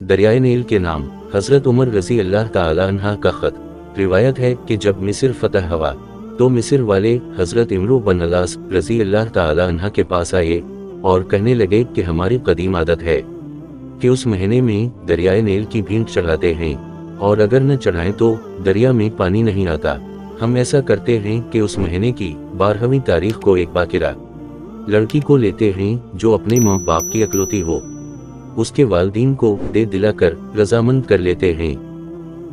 दरियाए नील के नाम। हजरत उमर रजी अल्लाह ताला अन्हा का खत। रिवायत है कि जब मिस्र फतह हुआ तो मिस्र वाले हजरत इमरू बन अलास रजी अल्लाह ताला अन्हा के पास आए और कहने लगे कि हमारी कदीम आदत है कि उस महीने में दरियाए नील की भींट चढ़ाते हैं, और अगर न चढ़ाएं तो दरिया में पानी नहीं आता। हम ऐसा करते हैं कि उस महीने की 12वीं तारीख को एक बाकिरा लड़की को लेते हैं जो अपने माँ बाप की इकलौती हो, उसके वालिदैन को दे दिलाकर रजामंद कर लेते हैं,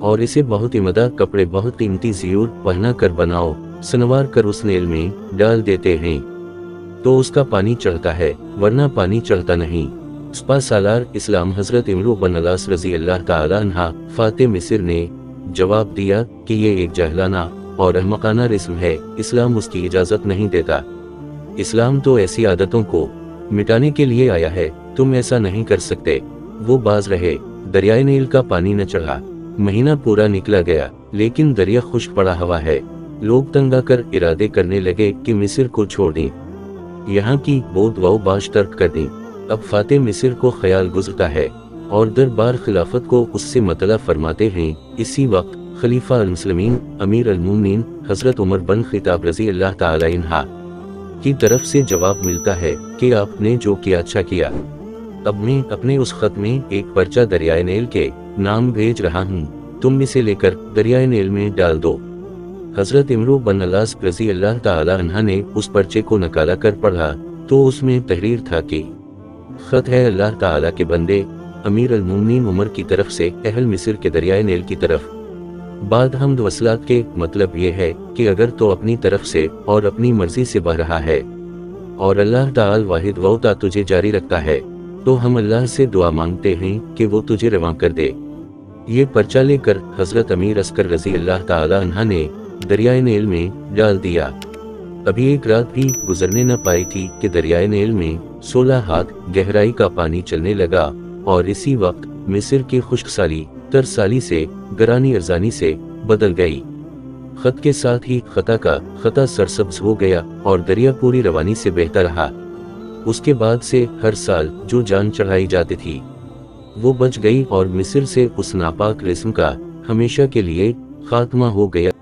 और इसे बहुत इमदा कपड़े बहुत कीमती ज़ियूर पहना कर बनाओ सनवार कर उस नील में डाल देते हैं तो उसका पानी चढ़ता है, वरना पानी चढ़ता नहीं। स्पा सालार इस्लाम हजरत इमरू बन अलास रजी अल्लाह ताला अन्हा फाते मिस्र ने जवाब दिया कि ये एक जहलाना और अहमकाना रिस्म है, इस्लाम उसकी इजाज़त नहीं देता। इस्लाम तो ऐसी आदतों को मिटाने के लिए आया है, तुम ऐसा नहीं कर सकते। वो बाज रहे। दरियाए नील का पानी न चढ़ा। महीना पूरा निकला गया, लेकिन दरिया खुश्क पड़ा हुआ है। लोग तंग आकर इरादे करने लगे कि मिस्र को छोड़ दें, यहाँ की बोद व बाश तर्क कर दें। अब फाते मिस्र को ख्याल गुजरता है और दरबार खिलाफत को उससे मतला फरमाते हैं। इसी वक्त खलीफा अल-मुस्लिमीन अमीर अल-मुमिनीन हजरत उमर बन खिताब रजी अल्लाह ताला अन्हा की तरफ से जवाब मिलता है कि आपने जो किया अच्छा किया। अब मैं अपने उस खत में एक पर्चा दरियाए नील के नाम भेज रहा हूँ, तुम इसे लेकर दरियाए नील में डाल दो। हजरत इमरू बन अलास रजी अल्लाह ताला अन्हा ने उस पर्चे को निकाला कर पढ़ा तो उसमें तहरीर था कि खत है अल्लाह ताला के बंदे अमीर अल-मुमिनीन उमर की तरफ से अहल मिस्र के दरियाए नील की तरफ। बाद हमद वसलात के मतलब ये है कि अगर तो अपनी तरफ से और अपनी मर्जी से बह रहा है और अल्लाह ताला वाहिद वौता तुझे जारी रखता है, तो हम अल्लाह से दुआ मांगते हैं कि वो तुझे रवां कर दे। ये पर्चा लेकर हजरत अमीर अस्कर रजी अल्लाह ताला अन्हा ने दरियाए नील में डाल दिया। अभी एक रात भी गुजरने न पाई थी कि दरियाए नील में 16 हाथ गहराई का पानी चलने लगा, और इसी वक्त मिस्र की खुश्क साली तरसाली से गरानी अरजानी से बदल गई। खत के साथ ही खता का खता सरसब्ज हो गया और दरिया पूरी रवानी से बहता रहा। उसके बाद से हर साल जो जान चढ़ाई जाती थी वो बच गई और मिस्र से उस नापाक रिस्म का हमेशा के लिए खात्मा हो गया।